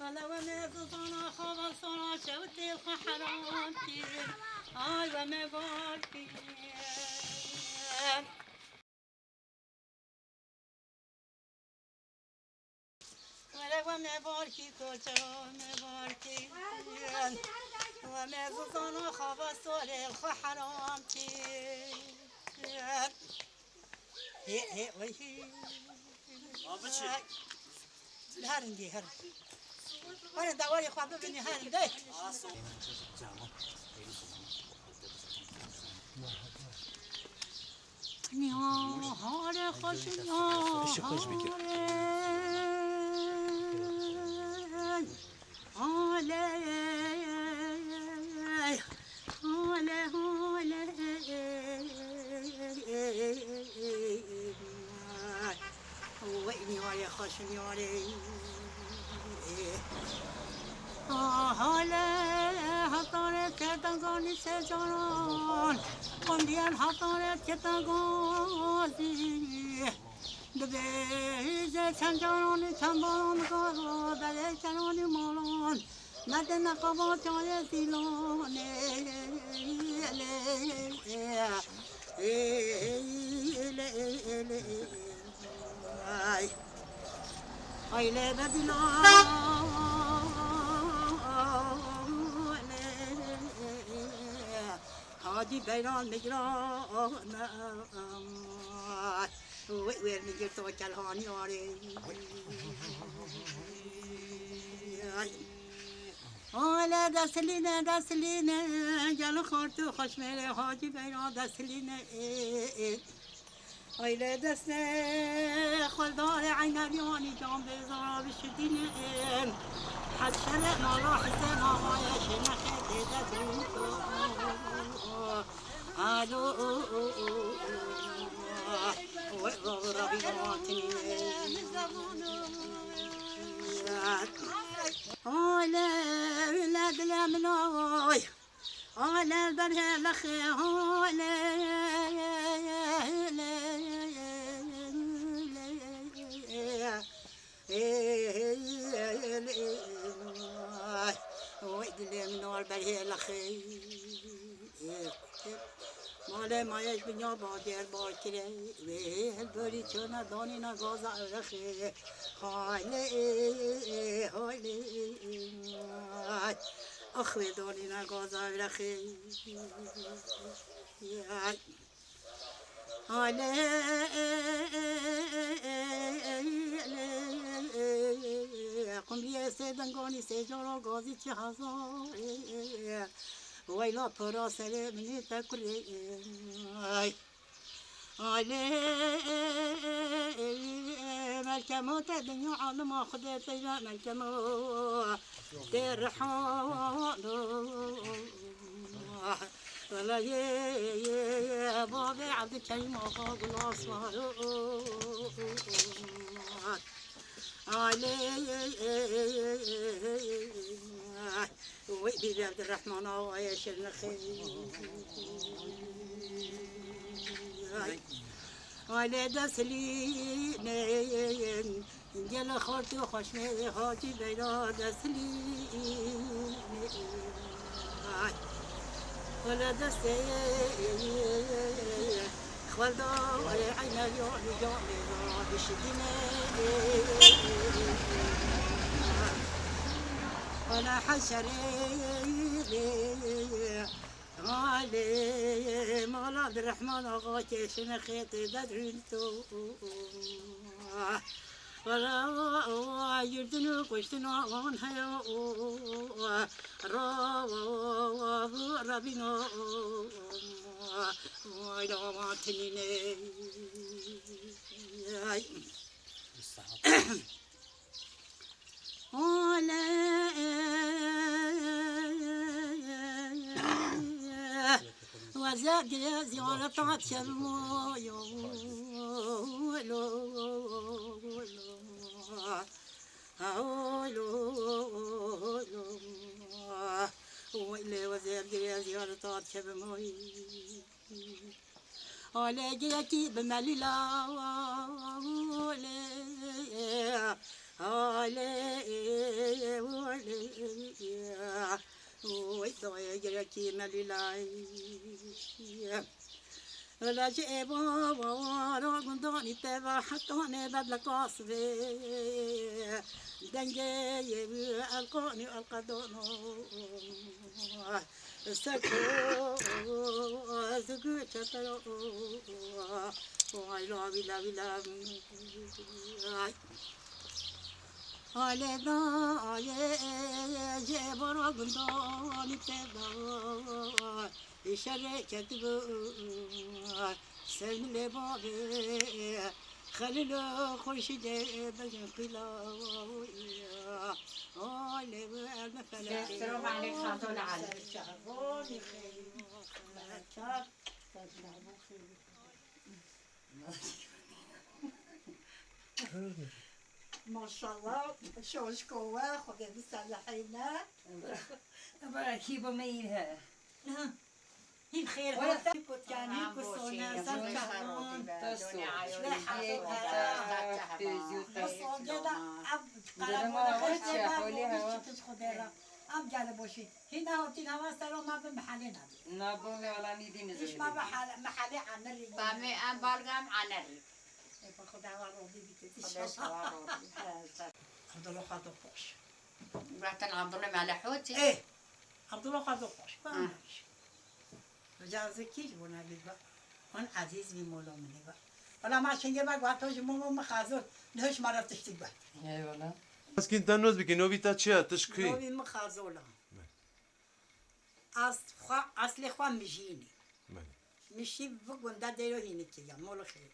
هلا ومزطنا خبصنا شوتي وحرامتي آي وما باركي ولا وما باركي كوتا وما باركي ومزطنا خبصنا وحرامتي هي وهي هرندي هر وانا دعوالي خواب ببني هرندي نهار خوش وإني ويا خشم يوري هلا هطارت كتاغوني سجون قنديان هطارت كتاغوني دبيزة سجوني تنبون قرو بلي سنوني مولون مدن قبوت على سيلون ay le bedila hadi beyran migran ver migir to kalhani are ala dasline gel khortu khoshmere hadi beyran dasline ayla dasne خلدار عين اليوني جنب زراب الشدين حسن ما راح سما ما يشنا خديدة تروكو الو وربي راتني لا ولاد الامناي لا البرهه لخي لا ويدلي من البرهه لخي مال ما يش بنيا بادر باكره البري چنا داني نا غازا رخي هاي اخوي داني نا غازا رخي قم بیا سیدنگانی سیجارا گازی چه هزار ویلا پرا سره منی تکره ملکمات دنیا عالم خدا تیرا ملکمات در حالو ولا يا بابي عبد الكريم وفوق الأصفار علي ويبي عبد الرحمن ويا شرنخي علي دسلين جل خورتي وخشمي هاجي بينا دسلين ولا دستي خالدا عين اليوم جامي بشدينا ولا حشري علي مال عبد الرحمن اغاكي شنخيت بدرنتو ولا يردنو كشتنا وان هيا ربنا وإلى ما تنيني وزاد زيارة عتشمو وإلى وزاد زيارة عتشمو على جيتي بمليلا على سایه گرکی ملیلای رجع بابا را گندانی تبا حتانه بدل قاصبه دنجي القاني القدونو سكو سكو تطلو واي لا بلا بلا على ضايع جبر قندوني تبا شركة سلم لبابي خليل خرشد بجن قلاوية على المفلح السلام عليك خاطر علي ما شاء الله شوش قوة خذ بسلحينا كيبو ميلها هي بخير هذا كنت يعني كسونا سرتها ام جال باشی هینا هاتی نواز سلام ما به محله نداری نابوغي ولا نيدي ایش نزوي ما به محله عنری بامي ام بالغم عنري خدا وارو بی خدا سوارو عبد الله خاطر باش رحت عبد الله على حوتي ايه عبد الله خاطر باش باش وجازه کیش بونه بید با من عزیز بی مولا منی با ولی ما شنگه با وقتاش ماما مخازن نهش مرا تشتی با اي والله بس كنت نوز بك نوبيتا تشيا تشكي نوی مخازولا اصل خوا مجینی مشي بقوندا ديرو هيني كيا مولا خير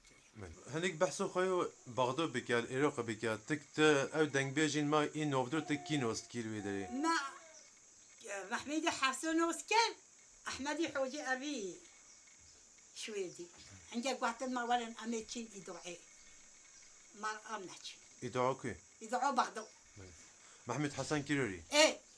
هنيك بحثو خيو بغدو بك العراق بك تكت او دنگ بيجين ما این نوفدر تكينوست كيلو دري ما محمد حسن وسكن احمدي حوجي ابي شويدي عندي قعدت ما ولا امتشين يدعي ما امنتش يدعوكي يدعو بغدو محمد حسن كيروري ايه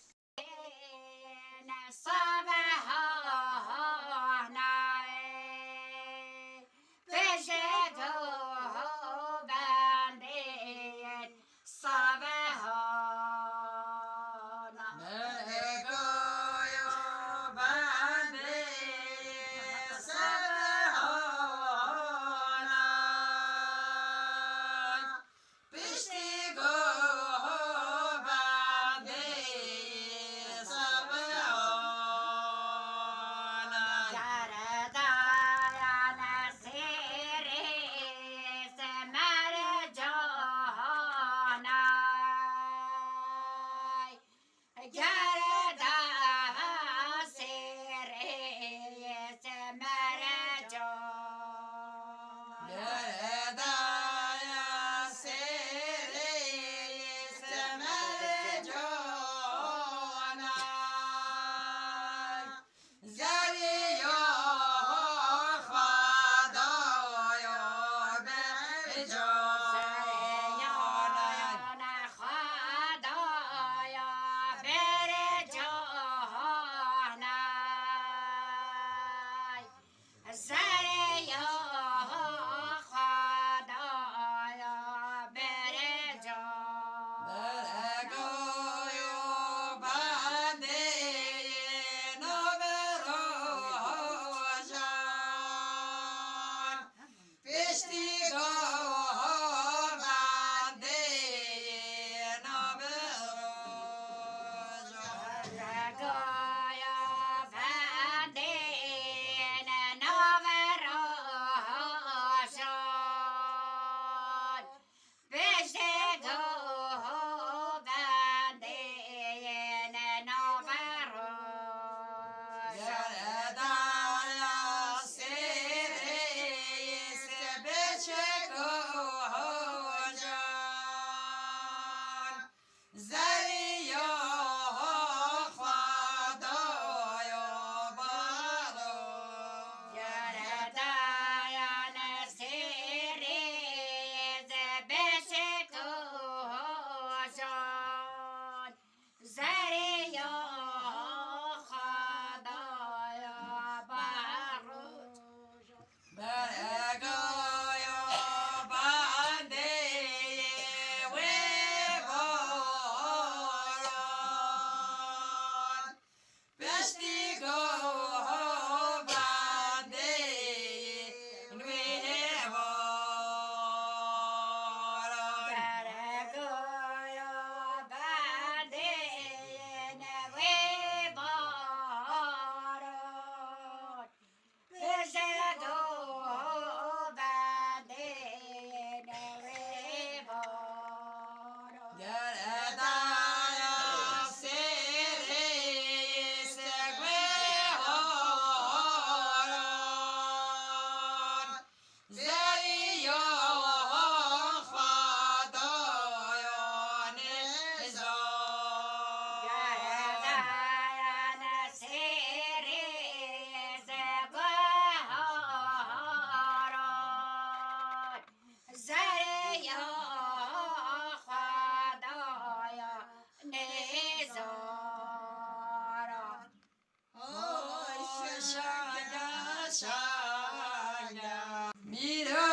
شانا میرو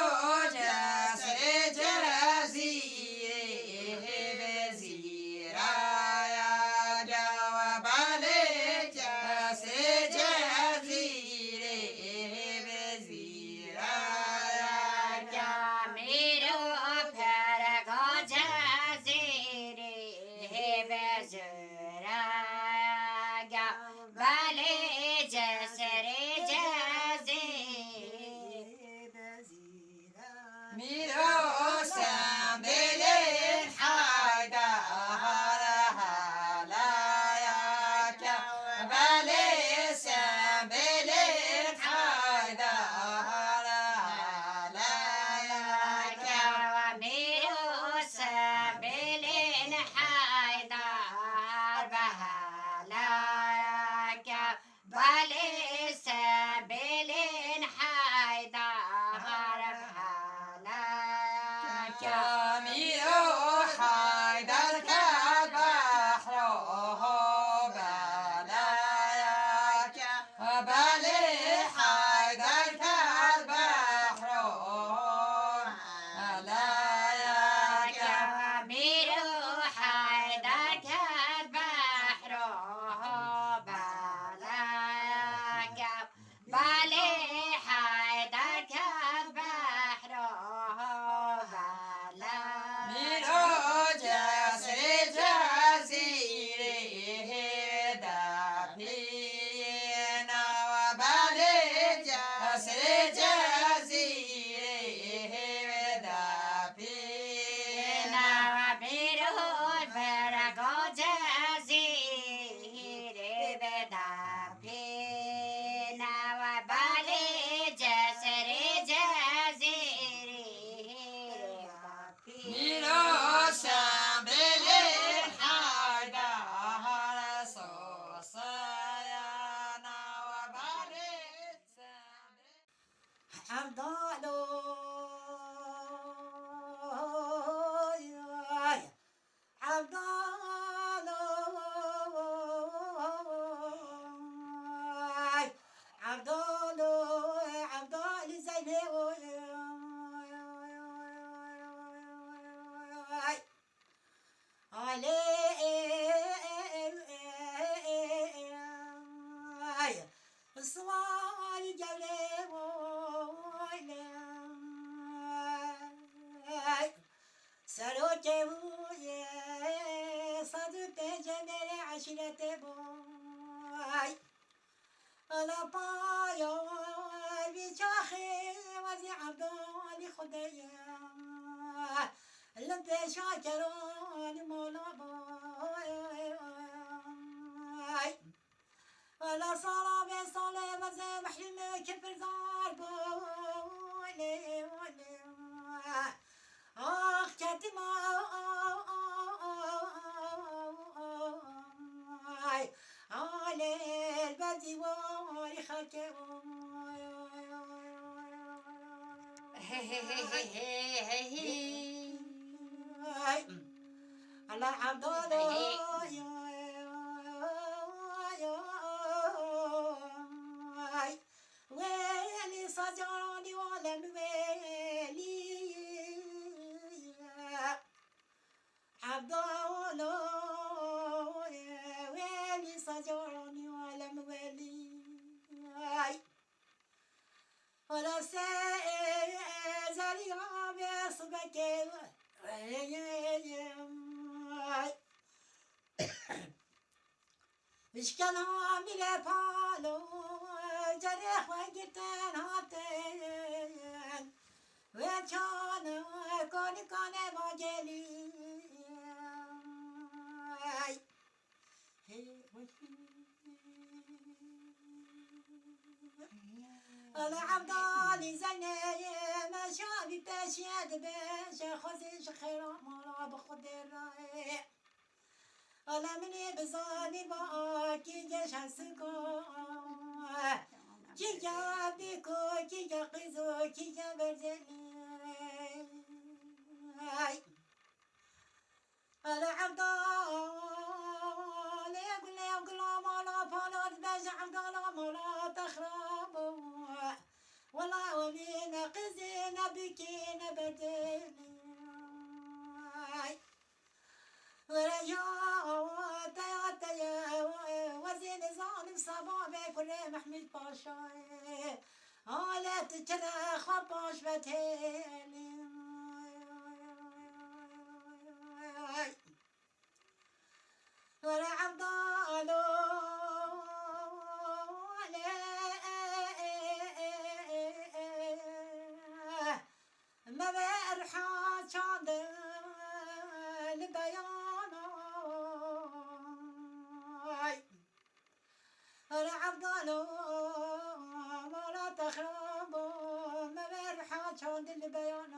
جسر جزیره بزیرا جوابال جسر جزیره بزیرا میرو پرگا جزیره بزرا بله جسر جزیره میرو سنبل حیدر حلایا جوابال سنبل حیدر حلایا میرو سبیل حیدر بهلاک بله سبیل حیدر بهلاک میرو حیدر کرد بحرها بلایا بله حیدر کرد بحرها بلایا میرو حیدر کرد بحرها بلاک بله حیدر کرد بحرها بلاک میرو جسر جزیره دفینا و بله جسر جزیره دفینا میرو برگا جزیره بدفینا و بله جسر جزیره میرو سنبل حیدر سوسیانا و بله سنبل عبدالو عبدال زينب علي الصوار جولي سروتي صدت جميل عشرة بوي أنا بايو بشاخي وزي عبدالي خديا لم تشاكروني مولا باي ولا صلاة بصلاة وزي محلم كفر زار بولي آخ كتما على البدي واري خلكي على عبد ويلي صجراني ولم ويلي عبد ويلي صجراني ولم ويلي ولا سأزالي بصبك إيش كان عامل بالو جريح وقتن هاتن وكان كان مجلي أنا عبدالي زينب شابي باشياد باشا خزيش خير مرا بخد الرايح أنا مني بزاني باكي جيش هسكو كي جابيكو كي جاقيزو كي جابرزني أنا عبدالي يقول لي يقول ما لا فلات باشا عبدالي ما لا تخربوا والله ولينا قزينا بكينا بدينا ورجاء تيا وزين ظالم صبابي كل محمد باشا على تجرى خباش بتهيني ولا عبدالو ما برحان شاند البيان ولا عبدالو ولا تخربوا ما برحان شاند البيان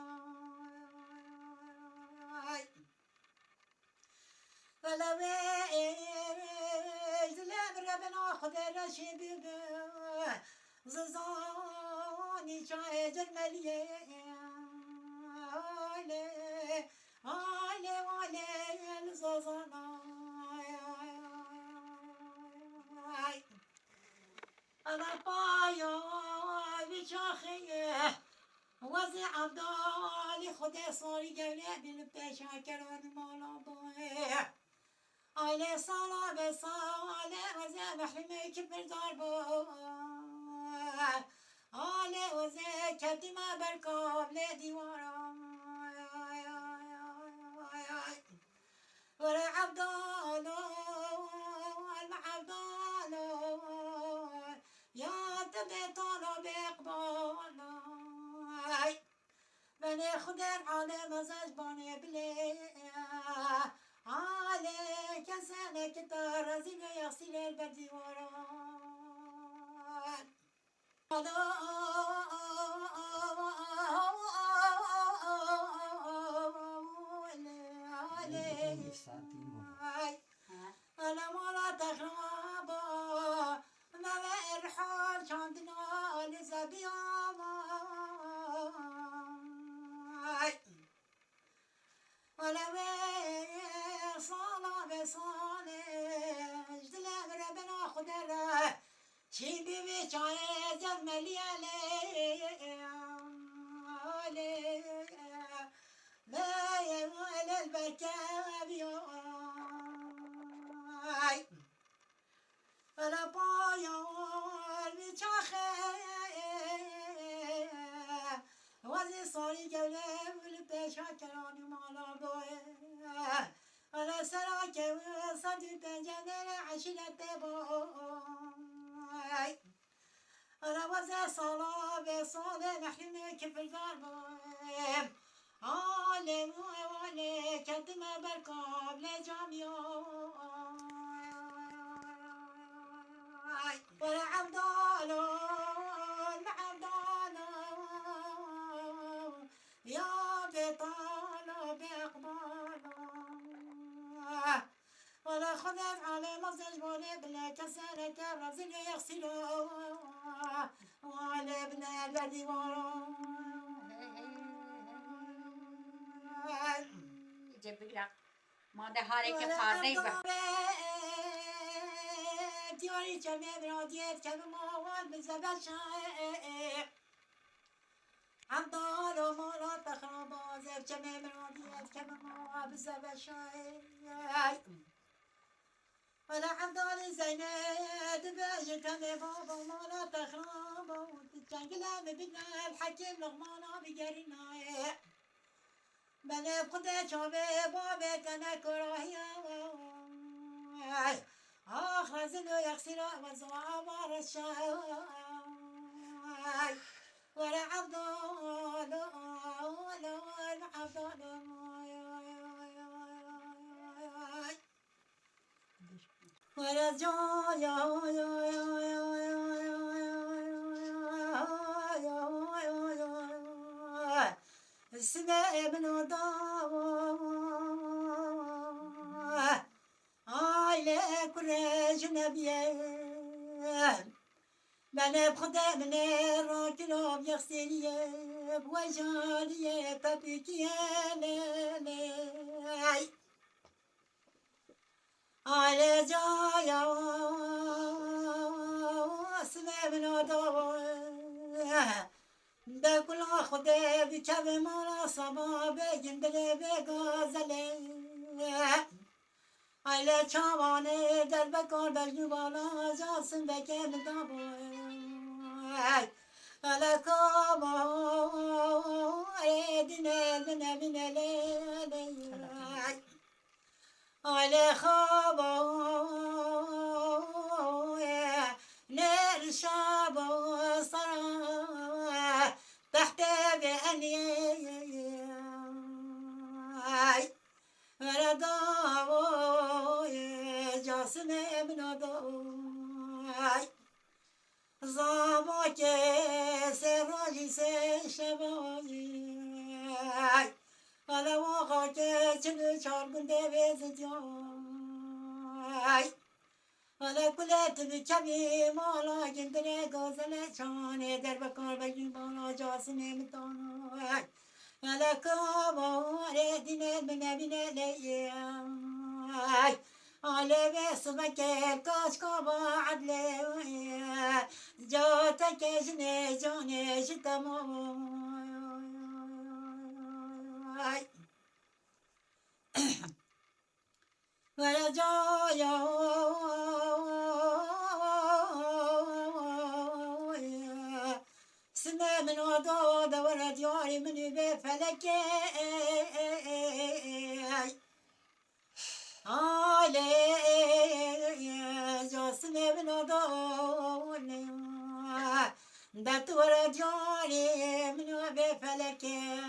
ولا ويز لا ربنا خذ رشيد زاني شاي جمالية علي علي علي الزازانا أنا بايا بشاخية وزي عبدالي خدي صاري جولي بالبيشا كران مالا بايا علي صلاة بصالة وزي محرمي كبر داربو علي وزي كتما بركاب لديوارا ورا عبدالو المعبدالو يا تبيطالو بيقبالو بني خدر على مزاج باني بلي علي كسانة كتار زين يغسل البديواران أنا مرة تخربا ما بإرحال شاندنا لزبياما ولا صالة بصالة جدلا ربنا خدرة شي بيبي شاي جمالي علي ما يمول البكابي ولا بايا بشاخي وزي صاري جولة والبيشا كراني مالا بوي ولا سراكي وصدي بنجاني عشيلة بوي ولا وزي صلاة بصالة نحن كيف القلب علي وعلي كتما بركاب لجاميو ولا عبدالو العبدالو يا بطالو بإقبالو ولا خذف على مزج بولي بلا كسالة الرزل يغسلو وعلى ابن البدي ورو جبرا ما ده هاره که خارده با دیواری چمه برادیت که موال بزبل شایع عبدال و مالا تخرابا زب چمه برادیت که موال بزبل شایع ولا عبدال زينات باجي كان بابا مالا تخرابا تجنقلا مبنا الحكيم لغمانا بقرنا بني قد شابي بابي كان كراهيا آخر زلو يغسل وزوابر الشاي ولا عبدال ولا عبدال ولا جايا السماء من ضاوى على كل جنبيان من بخدا من راكلو بيغسلي بوجالي تبكيان على جايا السماء من ضاوى خدا بکوی مالا سبا بگیم دل بگازله ایله چوانه در بکار بجنو بالا جاسم بکن دابای اله کابا دینه دینه بینه لیلی ایله خوابا نر شابا سرا تحت بأني رداو جاسم ابن داي زابا که سراجی سه شبایی حالا موقع که چلو چار گنده بزدیای حالا کلت بکمی مالا گندره گازله چانه در بکار بگیم بالا جاسم امتانای حالا کباره دینه بینه بینه لیای حالا بسمکه کاش کبا عدله جاتا کشنه جانه شتمای ولا جایا سنة من ودود ولا دياري من بفلكي علي جو سنة من ودود دات ولا دياري من بفلكي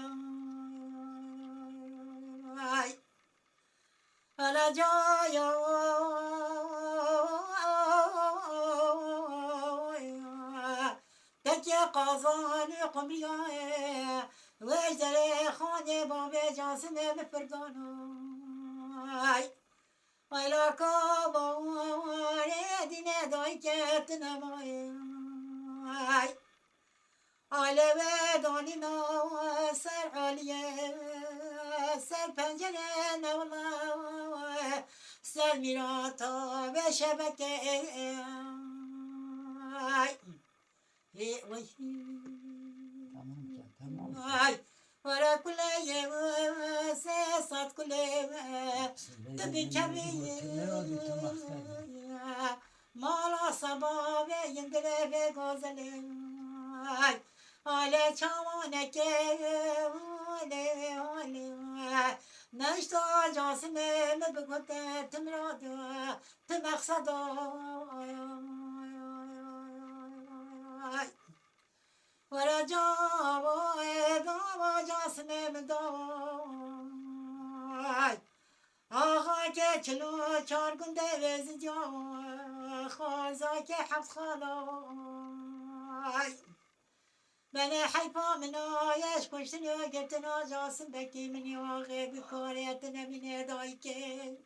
على جايا تكي قازان قميا وجري خاني بابي جاسم بفرداناي ويلا كابا دينا دايكت نماي على ودانينا سر عليا سر پنجره نولا سر میراتا به شبکه ورا کله سه سات کله تبی کمی مالا سبا به یندره به گازله آله چامانکه نشتا جاسمه مبگوته تمرادا تمقصدا ورا جاوا داوا جاسمه مدای آقا که چلو چار گنده وزد یا خوازا که حفظ خالای من حیفا من آیش کشتن یا گرتنا جاسم بکی من یاغی بکاریت نمینه دایی که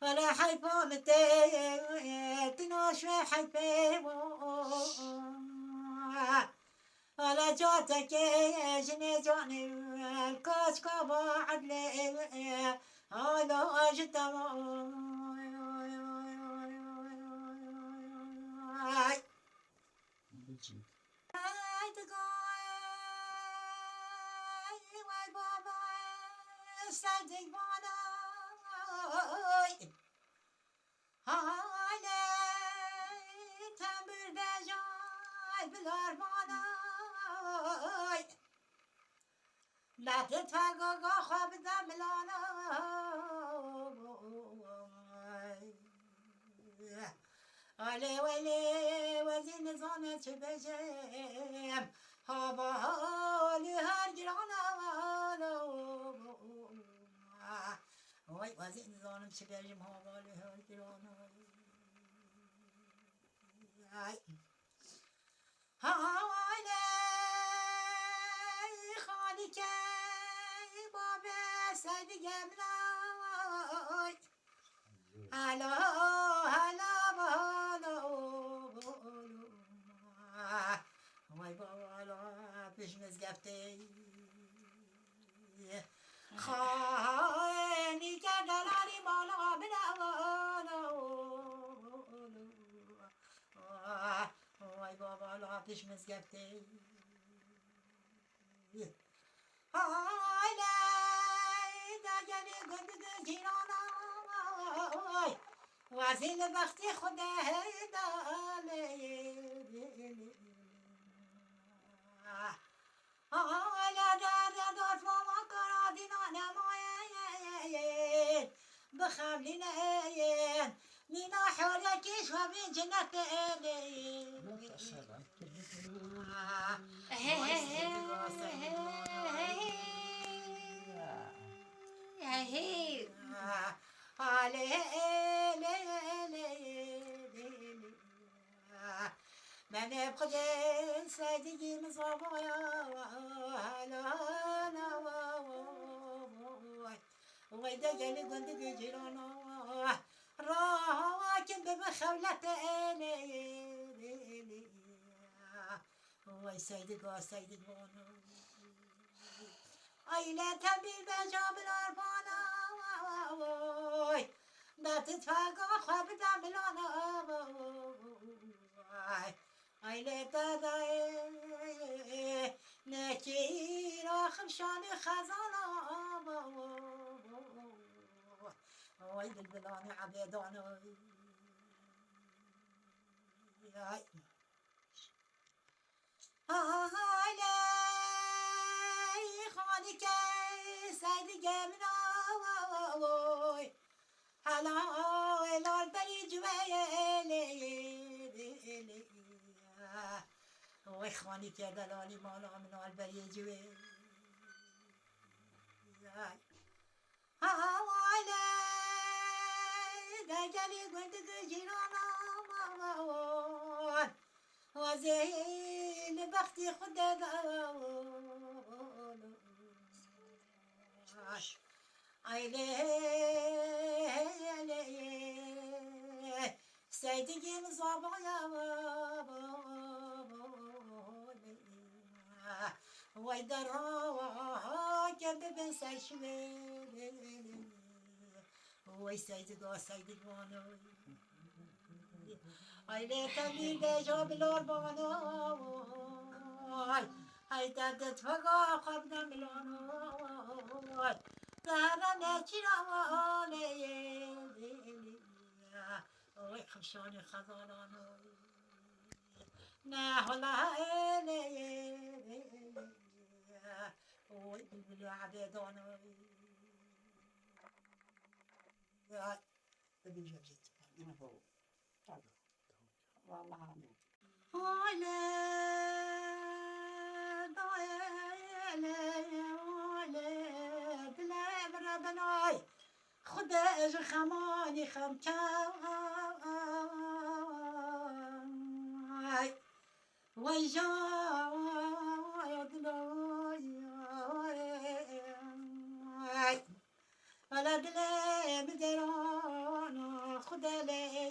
ولا حیفا متنا شوی حیفه ولا جاتك جني جاني الكاش كابا عدلي هذا أجتمع صدق بانا هاي تنبر بجاي بالأربانا لا تتفقق خواب دملانا علي ولي وزين زانة بجم هابا لهر جرانا وای وزین زانم چه بریم حواله ها گرانه حواله خالی که بابه سدگم نای هلا هلا بالا وای بالا پیش مزگفته خانی که دلالی بالا بنوانا وای بابا لا پیش مزگفته Hayla da geli gündüzü ciranay Vazil vakti Xuda dale Hayla da dört mama karadina nemayen بخبلين من حولك شوفي جنة من ابقى سيدي مصابويا ويدا جاني قند جيرانا راكن بمخولة وي سيدي بانو أيلا تبي بجاب الأربانا وي لا تتفاقى خواب داملانا أيلا تدعي نكيرا خمشان خزانا وي بالبلاني عبيدانا هاي خانك سيد جمنا هلا الار بري جويلي وي خانك دلالي مالا من البري جويلي هاي دجالي قندق جيرانا وزين بختي خدا عيلي سيدي مصابة يا ويدرا جنب بن سيشوي وي سيدي وانا Aile tabiyle jobilor bana ay tadet faga kabna milano dara ne çiravane oy khshani khazalano ne hola ele oy bilbil abedano ya tabii jabjet ana bu والله هلا بلا برا بناي خد اجر خماني خمكاي ويجا يدلاي ولا دلي مدران خد لي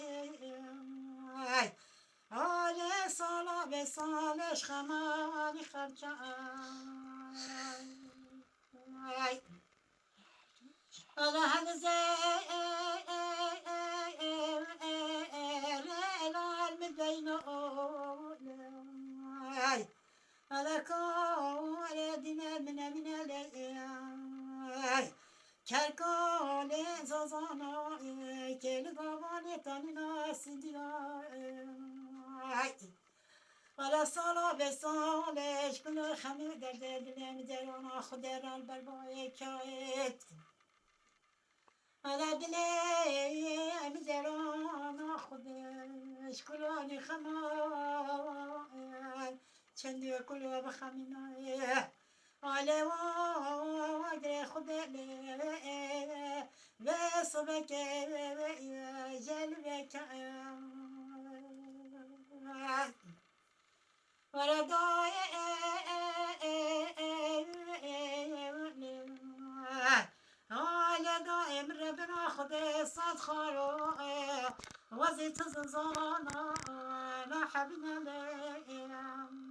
آله سالا به سالش خمانی خرچای آله هنزه الال مدین آله آله کار دینه من لی کرکال زازانا کل گاوانی تانینا سیدیای ولا سالا به سالش کل خمیر در دلم درانا خود رال بربای کایت ولا دلم درانا خودش کلانی خمال چندی کلو بخمینای آله وادر خود و صبح جلوه وردای آله دائم ربنا خود صد خارو وزي تزنزانا نحبنا لهم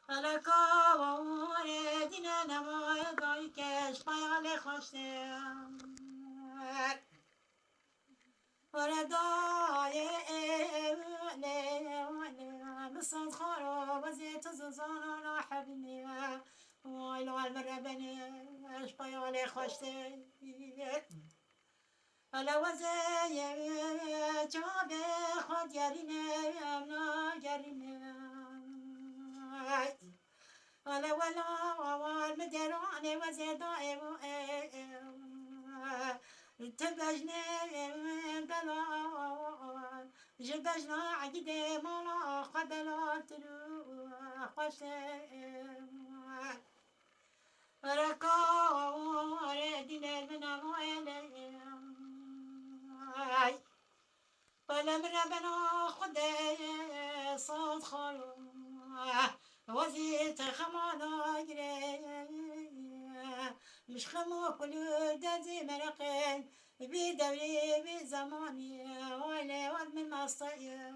الکا و دینا نمای دای کش پیال خوشتم وردای نه مسند خارا وزیت زنان حبیب مرا بنی اشقای علی خوشته الا وزه جاب خود یارینه امنا یارینه الا ولا وال مدرانه وزه دائم تبجنه بلا جبجنا عقد مالا قبلا تلو خوشته ركار دين من المعلم ولم ربنا خد صوت خالو وزيت خمانا مش خمو كل دازي مرقين بدوري بزماني ولا ود من مصير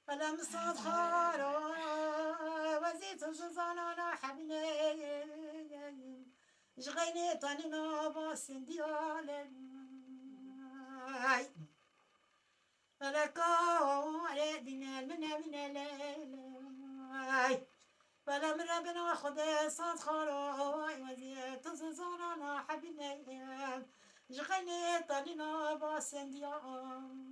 فلم صد خارا وزيت زنانا حبني جغيني طننا باسن ديال فلكا دينا من الليل فلم ربنا خد صد خارا وزيت زنانا حبني جغيني طننا باسن ديال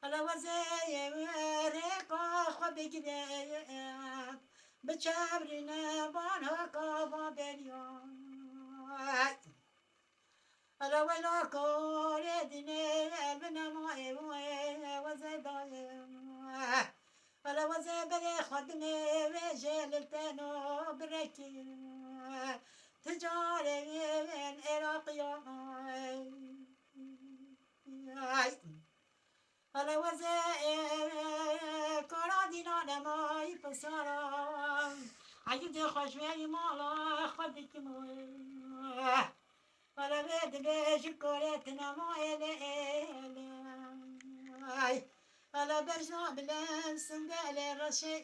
على وزايا ريقا خبيقنا بتشابرنا بانها كابا بليون على ولا كوردنا بنا ماي وزايا على وزايا بلي خدمي رجال التانو بركي تجاري العراقية على وزاء كرادينا لما يبصرا عيد خشمي مالا خدك موي على بيت بيش كورتنا موي على برجنا بلنس بالي رشي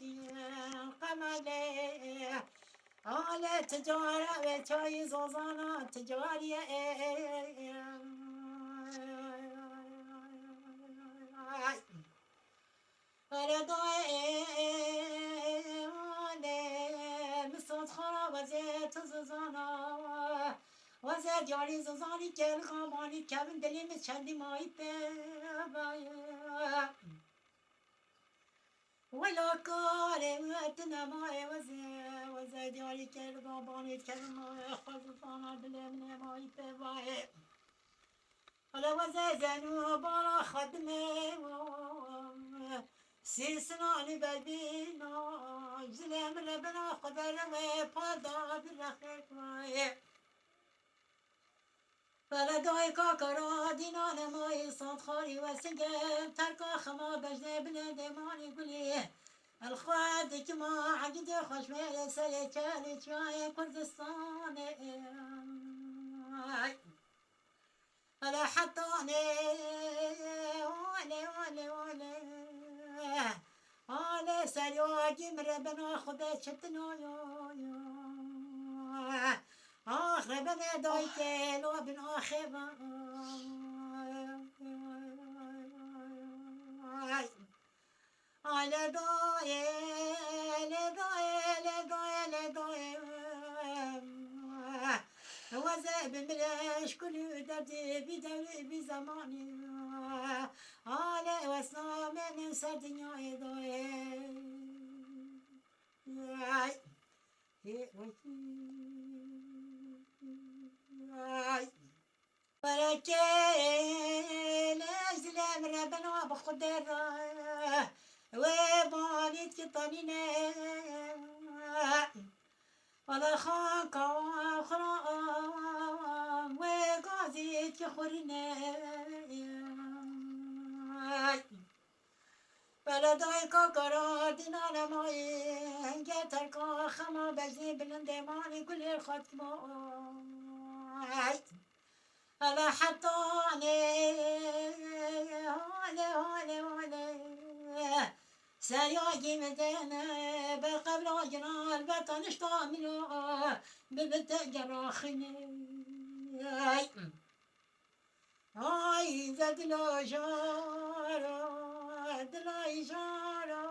قمالي على تجارة وتاي زوزانا تجارية مصد خرا وزيت زوزانا وزيت ياري زوزاني كل غاماني كابن دلي مشندي ماي بابا ولا كاري وقتنا ماي وزيت ياري كل غاماني كابن ماي خزوزانا دلي من ماي بابا على وزازنو برا خدمي سيسناني ببينا زلم ربنا قدر وفادا برخيك ماي فلداي كاكرا دينا نماي صاد خاري وسنجم تركا خما بجنة بلندماني قولي الخواد كما عقد خشمي سلكالي شاي كردستان على حطاني على سرياجي مربنا خدا شتنا آخر بنا دايك لو بن آخر على داي وزاب ملاش كل دردي بدوري بزماني على وسنا من سردنيا بركي نزل من ربنا بقدر وباليت كطنينه ولا خاك وخرام وقازيت يخورنا بلداي كاكرا دينا لماي جاتر كا خما بجني بلندماني كل الختماي على حطاني هولي سياجي مدينة بالقبل جنال بطنشتا منو ببت جراخني Ay zedlo jara, dlay jara,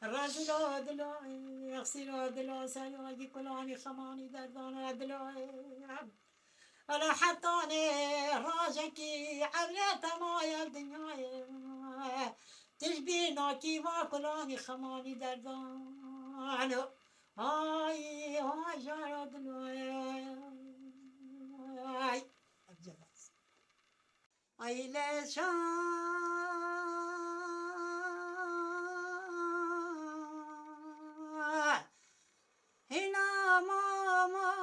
razilo dlo, yaksilo dlo, sayagi kulani khamani dardana dlo. ولا حطاني راجكي عريت مايا الدنيا تشبينا كيما كلاني خماني دردان هاي هاي جارد هاي اي لشان هنا ماما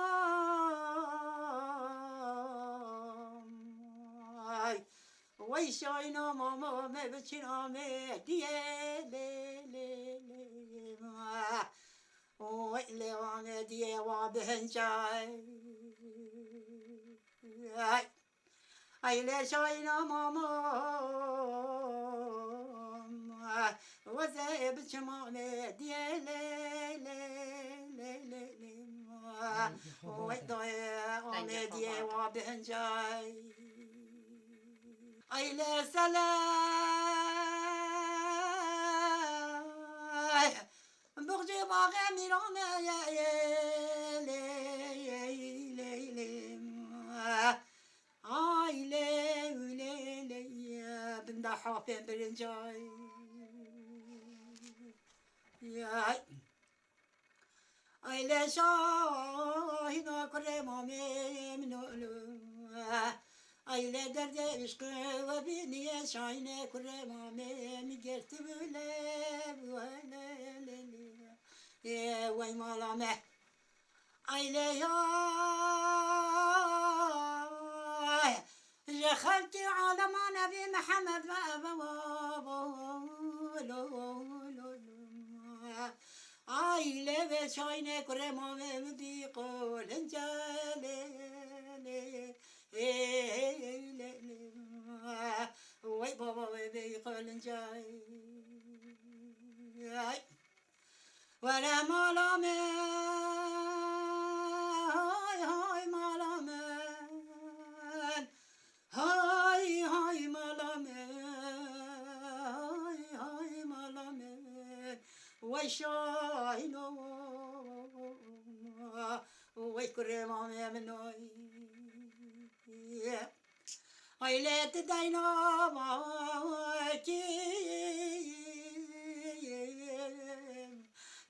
ويشاينا ماما ما بتشنا ما ديه لي لي لي ويلي وانا ديه وابهنجاي اي ليشاينا ماما وزي بتشما ما ديه لي لي لي لي ويلي وانا ديه وابهنجاي أيلا سلام بغجي باغي ميرانا يا لي آي لي بندا حافين برنجاي يا أيلا شاهنا كريما منولو Aile derde aşkı ve biniye şahine kuremame mi gerti böyle vay malame aile ya جخلتي على ما نبي محمد aile ve şahine kuremame mi bi kolunca وي بابا بيقول جاي ولا مالامي هاي مالامي هاي مالامي هاي مالامي ويشاينو ويكرمامي منوي Aile tedaynamakî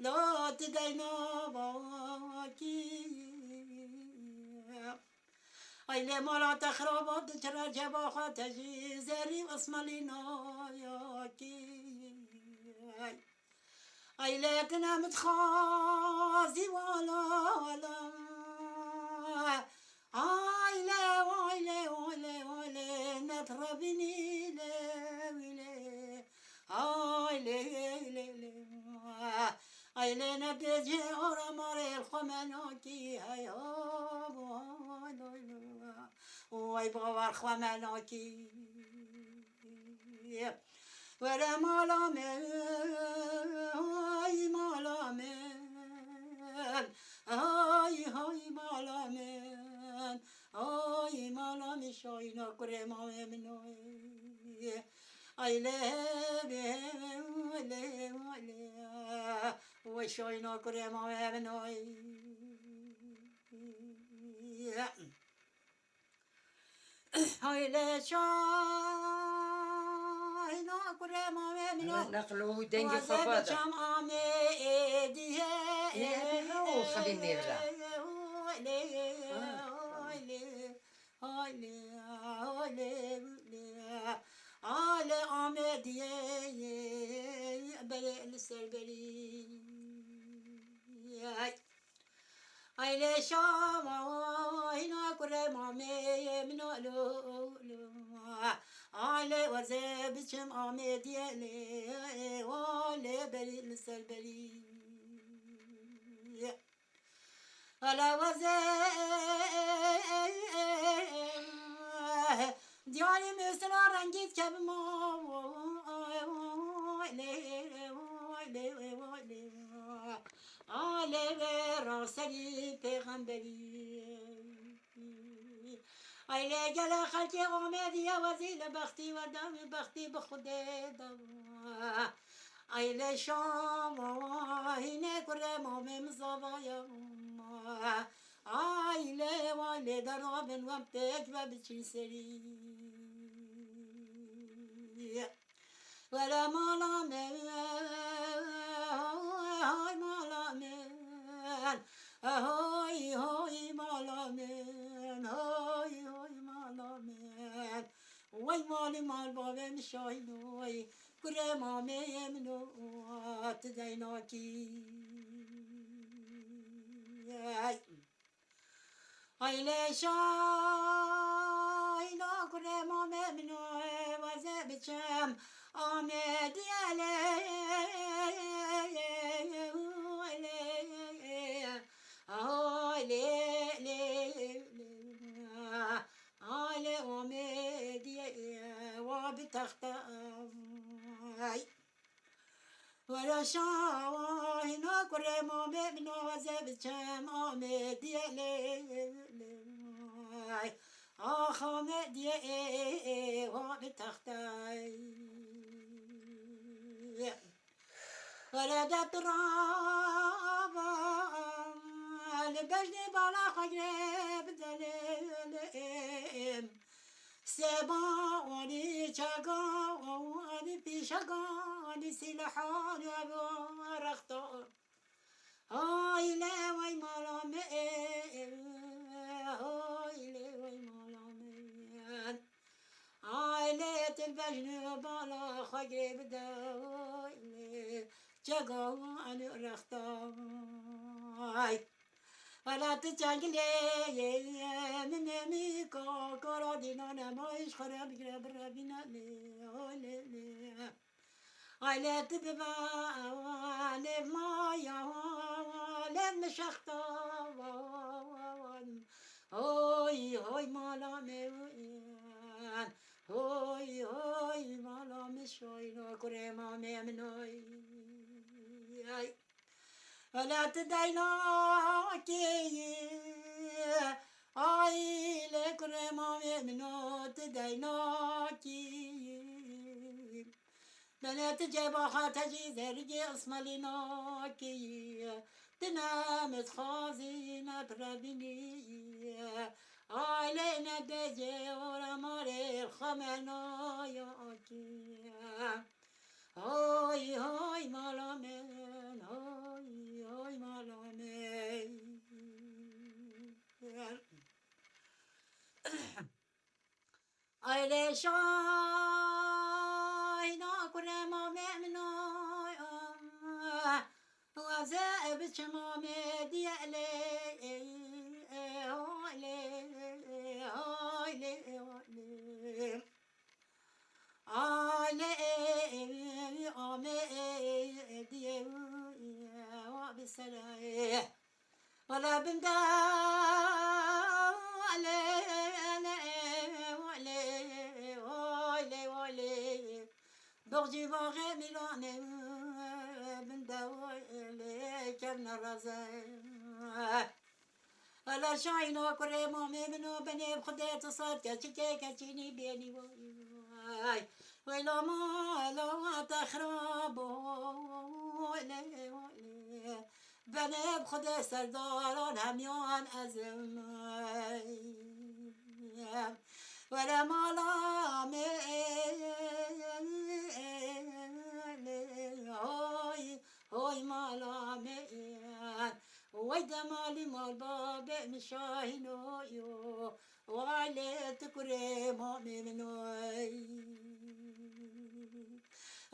la tedaynamakî aile mala tekhrabat çera cebaha tejî zerî asmalîna yakî aile tena mitxazî wala aile نطربني ليلي aile nabdeci oramare الخمنوكي هيا وي بابا الخمنوكي ولا مالامن هاي مالامن هاي مالامن ay malam şayna kurema emnoy ay le ve şayna kurema emnoy ay le şayna kurema emnoy نقلو دنجي خفاضة وزبشم عمي ديه هو خليني نرجع Ale Ahmediye bele serberi aile şama ina kurema me minalo aile vaze biçim Ahmediye le ale bele serberi ala vaze diyarım üstüne rengit kebim ale ve raseli peygamberi ایله گله خلکی آمدی وزیل بختی و دم بختی به خود دم ایله شام اینه کره مامم زوایم ایله واله در آبن و پک و بچی سری ولا مالا من هاي مالا من هاي هاي مالا من هاي هاي مالا من وای مالی مال بابم شاهینوی کره مامه منو تدیناکی ایله شاینا کره مامه منو وزه بچم آمدی آله آمدی و بتختای ولا شاهنا کره مامه منو وزه بچم آمدی آمدی و بتختای ولدت رابا لبجني بالا خجرب دلم سبا واني شاقا واني بيشاقا واني سلحان ورختو هاي لا وي مالامي هاي لا وي مالامي عائلة البجن بالا خجرب دلم جاقان رختاي ولا تجاقلي من ميكو كورودينا ما يشخرب قرب ربنا لي على تببا لما يا لما شخطا هوي هوي مالا ميوان هوي هوي مالا مشوينو كريما ميمنوي ولا تديناكي اي لكريما ميمنو تديناكي بنات جيبا خاتجي زرقي اسماليناكي تنامت خازينة بربني علينا دجي ورا ماري الخمنا ياكي هاي هاي مالامن هاي هاي مالامن ايلي شاينا كرما ممنو وزائب شمامي ديالي ولا بندا بغجي باغي ميلان بندا كرنا رزاق على شاينا كري مامي منو بني بخدي تصاد كاتشكي كاتشيني بيني واي ويلا ما لو تخرب بني بخدي سرداران هميان ازم ولا مالامي هاي هاي مالامي ويدا مالي مال بابي مشاهنو يو وعلي تكري مامي منوي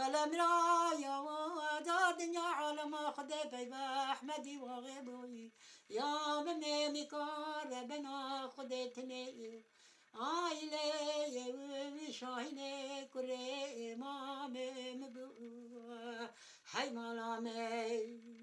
الامرايا ودا دنيا عالم خدي بيبا احمدي وغيبوي يا مني مكار بنا خديتني عائلة شاهنة كري مامي مبو هاي مالامي